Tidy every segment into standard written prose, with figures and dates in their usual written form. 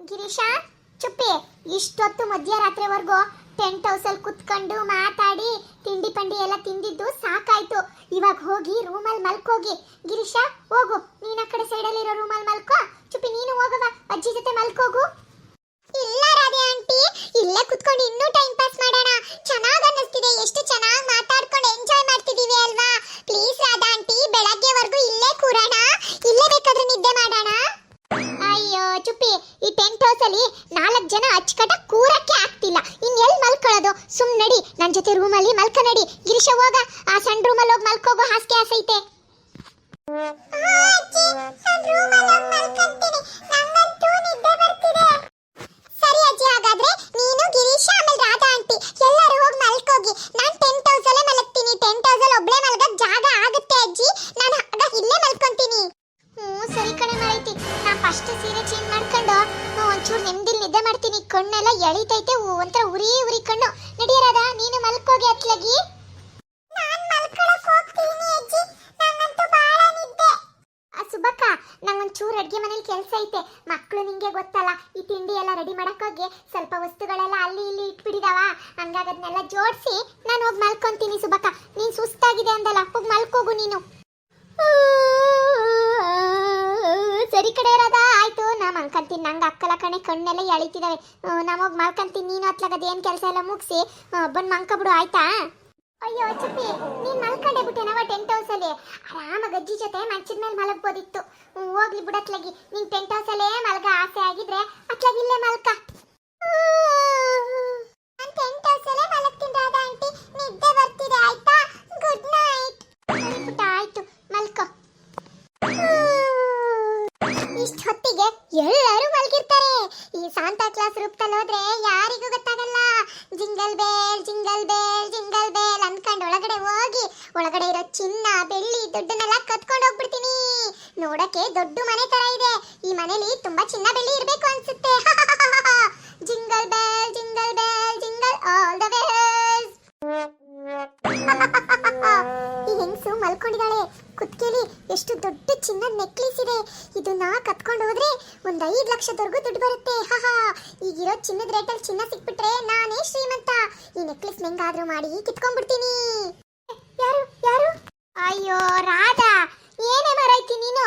ಗಿರೀಶ, ಚುಪ್ಪಿ. ಇಷ್ಟೊತ್ತು ಮಧ್ಯರಾತ್ರಿವರೆಗೂ ಟೆಂಟ್ ಹೌಸಲ್ಲಿ ಕುತ್ಕೊಂಡು ಮಾತಾಡಿ ತಿಂಡಿ ಪಂಡಿ ಎಲ್ಲ ತಿಂದಿದ್ದು ಸಾಕಾಯ್ತು. ಇವಾಗ ಹೋಗಿ ರೂಮಲ್ಲಿ ಮಲ್ಕೋಗಿ. ಗಿರೀಶ, ಹೋಗು, ನೀನ್ ಆ ಕಡೆ ಸೈಡಲ್ಲಿ ಇರೋ ರೂಮಲ್ಲಿ ಮಲ್ಕೋ. ಚುಪ್ಪಿ, ನೀನು ಹೋಗವ, ಅಜ್ಜಿ ಜೊತೆ ಮಲ್ಕೋಗು. ಇಲ್ಲ ರಾಧೆ ಆಂಟಿ, ಇಲ್ಲೇ ಕುತ್ಕೊಂಡು ಇನ್ನೂ ಟೈಮ್ ಪಾಸ್ ಮಾಡೋಣ. ಚೆನ್ನಾಗಿ ಅನ್ನಿಸ್ತಿದೆ, ಎಷ್ಟು ಚೆನ್ನಾಗಿ ಮಾತಾಡ್ಕೊಂಡು ಎಂಜಾಯ್ ಮಾಡ್ತಿದೀವಿ ಅಲ್ವಾ. ಪ್ಲೀಸ್ ರಾಧಾ ಆಂಟಿ, ಬೆಳಗ್ಗೆವರೆಗೂ ಇಲ್ಲೇ ಕೂರೋಣ, ಇಲ್ಲೇ ಬೇಕಾದ್ರೆ ನಿದ್ದೆ ಮಾಡೋಣ. ಅಯ್ಯೋ ಚುಪ್ಪಿ, ಈ ಟೆಂಟ್ ಹೌಸ್ ಅಲ್ಲಿ 4 ಜನ ಅಚ್ಚಕಟ್ಟ ಕೂರಕ್ಕೆ ಆಗ್ತಿಲ್ಲ, ಇನ್ ಎಲ್ಲಿ ಮಲ್ಕೊಳ್ಳೋದು? ಸುಮ್ ನಡಿ, ನನ್ ಜೊತೆ ರೂಮಲ್ಲಿ ಮಲ್ಕ ನಡಿ. ಗಿರೀಶ, ಹೋಗ, ಆ ಸಣ್ಣ ರೂಮಲ್ಲಿ ಹೋಗಿ ಮಲ್ಕೋಗೋ, ಹಾಸಿಗೆ ಆಸೈತೆ. ಸರಿ ಅಜ್ಜಿ, ಹಾಗಾದ್ರೆ ನೀನು ಗಿರೀಶ ಆಮೇಲೆ ರಾಧಾ ಆಂಟಿ ಎಲ್ಲರೂ ಹೋಗಿ ಮಲ್ಕೋಗಿ. ನಾನು ಟೆಂಟ್ ಹೌಸ್ ಅಲ್ಲೇ ಮಲಗ್ತೀನಿ. ಟೆಂಟ್ ಹೌಸ್ ಅಲ್ಲಿ ಒಬ್ಳೆ ಮಲಗಕ್ ಜಾಗ ಆಗುತ್ತೆ ಅಜ್ಜಿ, ನಾನು ಆಗ ಇಲ್ಲೇ ಮಲ್ಕೊಂತೀನಿ. ಸರಿ ಕಣೆ ಮಾರೈತಿ, ನಾ ಫಸ್ಟ್ ಸೀರೆ ಚೇಂಜ್ ಮಾಡ್ಕೊಂಡು ಒಂಚೂರು ನೆಮ್ಮದಿಲಿ ನಿದ್ದೆ ಮಾಡ್ತೀನಿ. ಕಣ್ಣೆಲ್ಲ ಎಳಿತೈತೆ, ಒಂಥರ ಉರಿ ಉರಿ ಕಣ್ಣು. ನಡಿಯರಾದ, ನೀನು ಮಲ್ಕೋಗಿ ಅತ್ಲಗಿ. ಸುಬ್ಬಕ್ಕ, ನಂಗೊಂಚೂರು ಅಡ್ಗೆ ಮನೇಲಿ ಕೆಲಸ ಐತೆ. ಮಕ್ಕಳು ನಿಂಗೆ ಗೊತ್ತಲ್ಲ, ಈ ತಿಂಡಿ ಎಲ್ಲ ರೆಡಿ ಮಾಡಕ್ಕೋಗಿ ಸ್ವಲ್ಪ ವಸ್ತುಗಳೆಲ್ಲ ಅಲ್ಲಿ ಇಲ್ಲಿ ಇಟ್ಬಿಟ್ಟಿದಾವ. ಹಂಗಾಗಿ ಅದನ್ನೆಲ್ಲ ಜೋಡಿಸಿ ನಾನು ಹೋಗಿ ಮಲ್ಕೊಂತೀನಿ. ಸುಬ್ಬಕ್ಕ, ನೀನ್ ಸುಸ್ತಾಗಿದೆ ಅಂದಲ್ಲ, ಹೋಗಿ ಮಲ್ಕೋಗು ನೀನು. ಸರಿ ಕಡೆ ಇರೋದ, ಆಯ್ತು, ನಾ ಮಲ್ಕೊಂತೀನಿ. ನಂಗೆ ಅಕ್ಕಲ ಕಣೆ, ಕಣ್ಣೆಲ್ಲ ಎಳಿತಿದಾವೆ. ನಾ ಹೋಗಿ ಮಲ್ಕೊಂತೀನಿ. ನೀನು ಅತ್ಲಾಗದ ಏನ್ ಕೆಲಸ ಎಲ್ಲ ಮುಗಿಸಿ ಬಂದು ಮಲ್ಕೊಬಿಡು, ಆಯ್ತಾ? ಅಯ್ಯೋ ಚುಪ್ಪಿ, ನೀನ್ ಮಲ್ಕೊಂಡೆ ಬಿಟ್ಟೆನವ ಟೆಂಟ್ ಹೌಸ್ ಅಲ್ಲಿ. ಆರಾಮಾಗಿ ಅಜ್ಜಿ ಜೊತೆ ಮಂಚದ ಮೇಲೆ ಮಲಗ್ಬೋದಿತ್ತು. ಹೋಗ್ಲಿ ಬಿಡತ್ಲಾಗಿ, ನಿನ್ ಟೆಂಟ್ ಹೌಸ್ ಅಲ್ಲೇ ಮಲ್ಗ ಆಸೆ ಆಗಿದ್ರೆ ಅತ್ಲಾಗಿ ಇಲ್ಲೇ ಮಲ್ಕ. ನಾನು ಟೆಂಟ್ ಹೌಸ್ ಅಲ್ಲೇ ಮಲಗ್ತೀನಿ ರಾಧಾ ಆಂಟಿ, ನಿದ್ದೆ ಬರ್ತಿದೆ, ಆಯ್ತಾ? Good night. ಪುಟ್ಟ, ಆಯ್ತು, ಮಲ್ಕೋ. ಇಷ್ಟ ಹೊತ್ತಿಗೆ ಎಲ್ಲರೂ ಮಲಗಿರ್ತಾರೆ. ಈ ಸಾಂತಾ ಕ್ಲಾಸ್ ರೂಪದಲ್ಲಿ ಹೋದ್ರೆ ಯಾರಿಗೂ ಗೊತ್ತಾಗಲ್ಲ. Jingle bell jingle bell jingle bell ಅನ್ಕೊಂಡು ಒಳಗಡೆ ಹೋಗಿ ಒಳಗಡೆ ಇರೋ ಚಿನ್ನ ಬೆಳ್ಳಿ ದುಡ್ಡನ್ನೆಲ್ಲ ಕತ್ಕೊಂಡು ಹೋಗ್ಬಿಡ್ತೀನಿ. ನೋಡಕ್ಕೆ ದೊಡ್ಡ ಮನೆ ತರ ಇದೆ. ಈ ಮನೇಲಿ ತುಂಬಾ ಚಿನ್ನ ಬೆಳ್ಳಿ ಇರ್ಬೇಕು ಅನ್ಸುತ್ತೆ. Jingle bell jingle bell jingle all the ways. ಈ ಹೆಂಗಸು ಮಲ್ಕೊಂಡಿದ್ದಾಳೆ. ಕುತ್ಕೆಲಿ ಎಷ್ಟು ದೊಡ್ಡ ಚಿನ್ನದ ನೆಕ್ಲೇಸ್ ಇದೆ. ಇದನ್ನ ಕತ್ಕೊಂಡು ಹೋದ್ರೆ 5 ಲಕ್ಷದವರೆಗೂ ದುಡ್ಡು ಬರುತ್ತೆ. ಈಗಿರೋ ಚಿನ್ನದ ರೇಟಲ್ಲಿ ಚಿನ್ನ ಸಿಕ್ಬಿಟ್ರೆ ನಾನೇ ಶ್ರೀಮಂತ. ಈ ನೆಕ್ಲೇಸ್ ಹೆಂಗಾದ್ರೂ ಮಾಡಿ ಕಿತ್ಕೊಂಡ್ಬಿಡ್ತೀನಿ. ಯಾರು ಯಾರು? ಅಯ್ಯೋ ರಾಧಾ, ಏನೇ ಮರೈತಿ ನೀನು?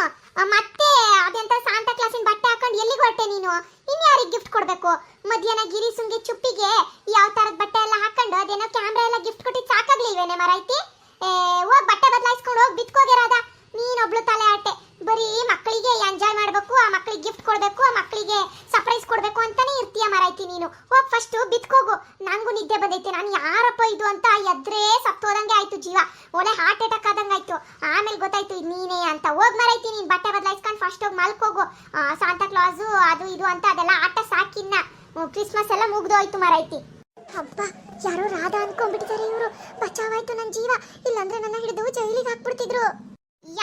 ಮತ್ತೆ ಅದೆಂತ ಸಾಂತಾ ಕ್ಲಾಸಿನ ಬಟ್ಟೆ ಹಾಕೊಂಡು ಎಲ್ಲಿಗೆ ಹೊರಟೆ ನೀನು? ಇನ್ಯಾರಿಗೆ ಗಿಫ್ಟ್ ಕೊಡ್ಬೇಕು? ಮಧ್ಯಾಹ್ನ ಗಿರೀಸುಂಗೆ ಚುಪ್ಪಿಗೆ ಯಾವ ತರದ ಬಟ್ಟೆ ಎಲ್ಲ ಹಾಕೊಂಡು ಅದೇನೋ ಕ್ಯಾಮ್ರಾ ಎಲ್ಲ ಗಿಫ್ಟ್ ಕೊಟ್ಟಿದ್ದು ಸಾಕಾಗ್ಲಿಲ್ವೇನೆ ಮರೈತಿ? ಹೋಗ್ ಬಟ್ಟೆ ಬದಲಾಯಿಸ್ಕೊಂಡು ಹೋಗಿ ಬಿತ್ಕೋಗಿರೋದ. ನೀನೊಬ್ಳು ತಲೆ ಆಟೆ, ಬರೀ ಮಕ್ಕಳಿಗೆ ಎಂಜಾಯ್ ಮಾಡ್ಬೇಕು, ಆ ಮಕ್ಕಳಿಗೆ ಗಿಫ್ಟ್ ಕೊಡ್ಬೇಕು, ಆ ಮಕ್ಕಳಿಗೆ ಸರ್ಪ್ರೈಸ್ ಕೊಡ್ಬೇಕು ಅಂತಾನೆ ಇರ್ತೀಯ ಮರೈತಿ ನೀನು. ಹೋಗ್ ಫಸ್ಟ್ ಬಿತ್ಕೋಗು. ನಂಗೂ ನಿದ್ದೆ ಬಂದೈತೆ. ನಾನು ಯಾರಪ್ಪ ಇದು ಅಂತ ಎದ್ರೆ ಸತ್ತೋದಂಗೆ ಆಯ್ತು ಜೀವ. ಒಳ್ಳೆ ಹಾರ್ಟ್ ಅಟ್ಯಾಕ್ ಆದಂಗೆ ಆಯ್ತು. ಆಮೇಲೆ ಗೊತ್ತಾಯ್ತು ಇದು ನೀನೇ ಅಂತ. ಹೋಗ್ ಮರೈತಿ, ನೀನ್ ಬಟ್ಟೆ ಬದಲಾಯಿಸ್ಕೊಂಡು ಫಸ್ಟ್ ಹೋಗಿ ಮಲ್ಕೋಗು. ಸಾಂತಾ ಕ್ಲಾಸು ಅದು ಇದು ಅಂತ ಅದೆಲ್ಲ ಆಟ ಸಾಕಿನ್ನ. ಕ್ರಿಸ್ಮಸ್ ಎಲ್ಲ ಮುಗ್ದೋಯ್ತು ಮರೈತಿ. ಹಬ್ಬ, ಯಾರೋ ರಾಧಾ ಅನ್ಕೊಂಡ್ಬಿಟ್ಟಿದ್ದಾರೆ ಇವರು. ಬಚಾವಾಯ್ತು ನನ್ನ ಜೀವ, ಇಲ್ಲಾಂದ್ರೆ ನನ್ನ ಹಿಡಿದು ಜೈಲಿಗೆ ಹಾಕ್ಬಿಡ್ತಿದ್ರು.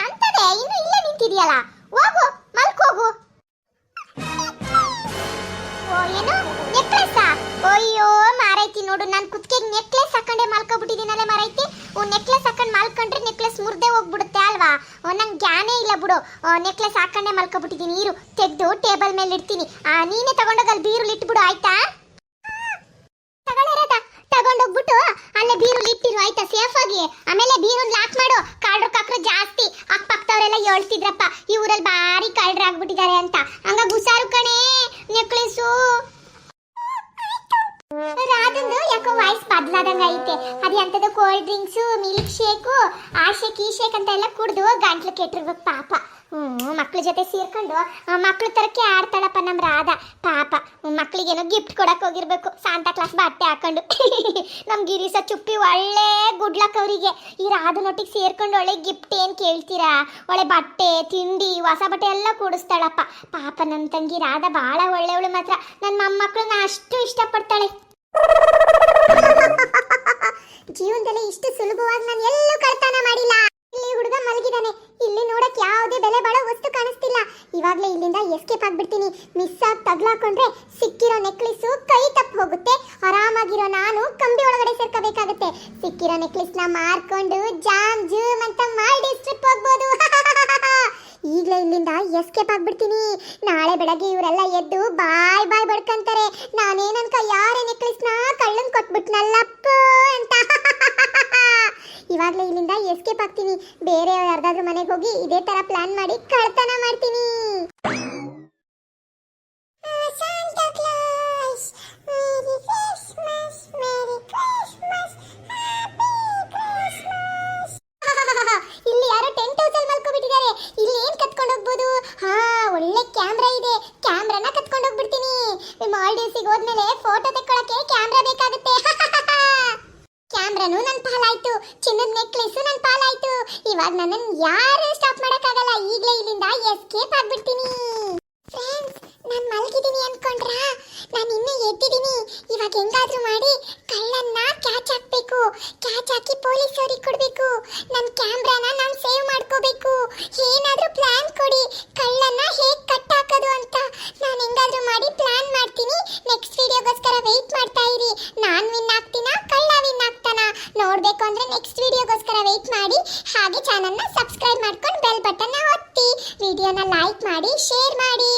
ಎಂತದೆ ಇನ್ನು ಇಲ್ಲೇ ನಿಂತಿದ್ಯಲ್ಲ, ಹೋಗು ಮಲ್ಕೋಗು. ಓ, ಏನು ನೆಕ್ಲೆಸ್? ಅಯ್ಯೋ ಮಾರೈತಿ, ನೋಡು ನಾನು ಕುತ್ತಿಗೆ ನೆಕ್ಲೆಸ್ ಹಾಕೊಂಡೆ ಮಲ್ಕೊಬಿಟ್ಟಿದ್ದೀನಲ್ಲ ಮಾರೈತಿ. ನೆಕ್ಲೆಸ್ ಹಾಕೊಂಡು ಮಲ್ಕೊಂಡ್ರೆ ನೆಕ್ಲೆಸ್ ಮುರ್ದೆ ಹೋಗ್ಬಿಡುತ್ತೆ ಅಲ್ವಾ? ನಂಗೆ ಜ್ಞಾನೇ ಇಲ್ಲ ಬಿಡು. ನೆಕ್ಲೆಸ್ ಹಾಕೊಂಡೆ ಮಲ್ಕೊಬಿಟ್ಟಿದ್ದೀನಿ. ಇರು, ತೆಗೆದು ಟೇಬಲ್ ಮೇಲೆ ಇಡ್ತೀನಿ. ನೀನೇ ತಗೊಂಡೋಗಿ ಅಲ್ಲಿ ಬೀರುಲಿ ಇಟ್ಬಿಡು, ಆಯ್ತಾ? ತಗೊಂಡೋಗ್ಬಿಟ್ಟು ಅಲ್ಲೇ ಬೀರುಲಿ ಇಟ್ಟಿರು, ಆಯ್ತಾ? ಸೇಫ್ ಆಗಿ. ಆಮೇಲೆ ಬೀರುನ್ ಲಾಕ್ ಮಾಡು. ಕಾಳ್ರು ಕಾಕ್ರು ಜಾಸ್ತಿ. ಅಕ್ಕಪಕ್ಕದವರೆಲ್ಲ ಹೇಳ್ತಿದ್ರಪ್ಪ, ಈ ಊರಲ್ಲಿ ಭಾರಿ ಕಳ್ರು ಆಗ್ಬಿಟ್ಟಿದ್ದಾರೆ ಅಂತ. ಹಂಗ ಗುಸಾರು ಕಣೆ ನೆಕ್ಲೆಸು. ರಾಧಂದು ಯಾಕೋ ವಾಯ್ಸ್ ಬದಲಾದಂಗ ಐತೆ. ಅದು ಎಂತದ ಕೋಲ್ಡ್ ಡ್ರಿಂಕ್ಸ್, ಮಿಲ್ಕ್ ಶೇಕು, ಆ ಶೇಕ್ ಈ ಶೇಕ್ ಅಂತ ಎಲ್ಲ ಕುಡ್ದು ಗಂಟ್ಲು ಕೆಟ್ಟಿರ್ಬೇಕು ಪಾಪ. ಮಕ್ಳ ಜೊತೆ ಸೇರ್ಕೊಂಡು ಮಕ್ಳ ತರಕ್ಕೆ ಆಡ್ತಾಳಪ್ಪ ನಮ್ಮ ರಾಧಾ ಪಾಪ. ಮಕ್ಳಿಗೇನೋ ಗಿಫ್ಟ್ ಕೊಡಕ್ ಹೋಗಿರ್ಬೇಕು ಸಾಂತಾ ಕ್ಲಾಸ್ ಬಟ್ಟೆ ಹಾಕೊಂಡು. ನಮ್ ಗಿರೀಶ ಚುಪ್ಪಿ ಒಳ್ಳೆ ಗುಡ್ಲಕ್ ಅವರಿಗೆ. ಈ ರಾಧನೊಟ್ಟಿಗೆ ಸೇರ್ಕೊಂಡು ಒಳ್ಳೆ ಗಿಫ್ಟ್ ಏನ್ ಕೇಳ್ತೀರಾ? ಒಳ್ಳೆ ಬಟ್ಟೆ ತಿಂಡಿ ಹೊಸ ಬಟ್ಟೆ ಎಲ್ಲ ಕೊಡಿಸ್ತಾಳಪ್ಪ ಪಾಪ. ನನ್ನ ತಂಗಿ ರಾಧಾ ಬಹಳ ಒಳ್ಳೆಯವಳು ಮಾತ್ರ. ನನ್ನ ಮೊಮ್ಮಕ್ಕಳನ್ನ ಅಷ್ಟು ಇಷ್ಟಪಡ್ತಾಳೆ. ಜೀವನದಲ್ಲಿ ಇಷ್ಟು ಸುಲಭವಾಗಿ ನಾನು ಎಲ್ಲೂ ಕಳ್ತನ ಮಾಡಿಲ್ಲ. ಇಲ್ಲಿ ಹುಡುಗ ಮಲಗಿದಾನೆ. ಇಲ್ಲಿ ನೋಡಕ್ ಯಾವುದೇ ಬೆಲೆ ಬಾಳೋ ವಸ್ತು ಕಾಣಿಸ್ತಿಲ್ಲ. ಇವಾಗ್ಲೇ ಇಲ್ಲಿಂದ ಎಸ್ಕೇಪ್ ಆಗ್ಬಿಡ್ತೀನಿ. ಮಿಸ್ ಆಗಿ ತಗ್ಲಾಕೊಂಡ್ರೆ ಸಿಕ್ಕಿರೋ ನೆಕ್ಲೆಸ್ ಕೈ ತಪ್ಪು ಹೋಗುತ್ತೆ. ಆರಾಮಾಗಿರೋ ನಾನು ಕಂಬಿ ಒಳಗಡೆ ಸೇರ್ಕೋಬೇಕಾಗುತ್ತೆ. ಸಿಕ್ಕಿರೋ ನೆಕ್ಲೆಸ್ ನ ಮಾರ್ಕೊಂಡು ಜಾಮ್ ಜೂಮ್ ಅಂತ ಮಾಡಿ ಟ್ರಿಪ್ ಹೋಗ್ಬೋದು. ಈಗಲೇ ಇಲ್ಲಿಂದ ಎಸ್ಕೇಪ್ ಆಗ್ಬಿಡ್ತೀನಿ. ನಾಳೆ ಬೆಳಗ್ಗೆ ಇವರೆಲ್ಲ ಎದ್ದು ಬಾಯ್ ಮಾಡ್ಕೊಂತಾರೆ. ನಾನೇನನ್ಕ ಯಾರ ನೆಕ್ಲೆಸ್ನ ಕಳ್ಳನ್ ಕೊಟ್ಬಿಟ್ನಲ್ಲಪ್ಪ ಅಂತ. ಇವಾಗಲೇ ಇಲ್ಲಿಂದ ಎಸ್ಕೇಪ್ ಆಗ್ತೀನಿ. ಬೇರೆ ಯಾರ್ದಾದ್ರೂ ಮನೆಗೆ ಹೋಗಿ ಇದೇ ತರ ಪ್ಲಾನ್ ಮಾಡಿ ಕಳ್ತನ ಮಾಡ್ತೀನಿ. Santa Claus, Merry Christmas, Merry Christmas, Happy Christmas. ಇಲ್ಲಿ ಯಾರೋ ಟೆಂಟ್ ಹೌಸ್ ಅಲ್ಲಿ ಮಲ್ಕೋಬಿಟ್ಟಿದ್ದಾರೆ. ಇಲ್ಲಿ ಏನ್ ಕತ್ಕೊಂಡು ಹೋಗ್ಬೋದು? ಒಳ್ಳೆ ಕ್ಯಾಮ್ರಾ ಇದೆ. ಕ್ಯಾಮ್ರಾನ ಕತ್ಕೊಂಡು ಹೋಗ್ಬಿಡ್ತೀನಿ. ಮಾಲ್ಡೀವ್ಸಿಗೆ ಹೋದ್ಮೇಲೆ ಫೋಟೋ ತೆಕ್ಕೊಳ್ಳಕ್ಕೆ ಕ್ಯಾಮ್ರಾ ಬೇಕಾಗುತ್ತೆ. ಕ್ಯಾಮ್ರಾನು ನನ್ನ ಪಾಲಾಯ್ತು, ಚಿನ್ನದ ನೆಕ್ಲೆಸ್ ನನ್ನ ಪಾಲಾಯ್ತು. ಇವಾಗ ನನ್ನನ್ನು ಯಾರು ಸ್ಟಾಪ್ ಮಾಡಕ್ಕಾಗಲ್ಲ. ಈಗಲೇ ಇಲ್ಲಿಂದ ಎಸ್ಕೇಪ್ ಆಗ್ಬಿಡ್ತೀನಿ. ಫ್ರೆಂಡ್ಸ್, ನಾನು ಮಲಗಿದ್ದೀನಿ ಅನ್ಕೊಂಡ್ರಾ? ನಾನು ಇನ್ನೂ ಎದ್ದಿದ್ದೀನಿ. ಇವಾಗ ಹೆಂಗಾದ್ರೂ ಮಾಡಿ ಕಳ್ಳನ್ನ ಕ್ಯಾಚ್ ಹಾಕ್ಬೇಕು. ಕ್ಯಾಚ್ ಹಾಕಿ ಪೊಲೀಸ್ ಅವರಿಗೆ ಕೊಡಬೇಕು. ನನ್ನ ಕ್ಯಾಮ್ರಾನ ನಾನು ಸೇವ್ ಮಾಡ್ಕೋಬೇಕು. ಏನಾದ್ರೂ ಪ್ಲಾನ್ ಕೊಡಿ, ಕಳ್ಳನ್ನ ಹೇಗೆ ಕಟ್ ಹಾಕೋದು ಅಂತ. ನಾನು ಹೆಂಗಾದ್ರೂ ಮಾಡಿ ಪ್ಲಾನ್ ಮಾಡ್ತೀನಿ. ನೆಕ್ಸ್ಟ್ ವಿಡಿಯೋಗೋಸ್ಕರ ವೆಯ್ಟ್ ಮಾಡ್ತಾ ಇರಿ. ನಾನು ವಿನ್ ಆಗ್ತೀನಾ, ಕಳ್ಳ ವಿನ್ ಆಗ್ತಾನಾ ನೋಡ್ಬೇಕು ಅಂದ್ರೆ ನೆಕ್ಸ್ಟ್ ವಿಡಿಯೋಗೋಸ್ಕರ ವೆಯ್ಟ್ ಮಾಡಿ. ಹಾಗೆ ಚಾನಲ್ನ ಸಬ್ಸ್ಕ್ರೈಬ್ ಮಾಡ್ಕೊಂಡು ಬೆಲ್ ಬಟನ್ನ ಒತ್ತಿ. ವಿಡಿಯೋನ ಲೈಕ್ ಮಾಡಿ, ಶೇರ್ ಮಾಡಿ.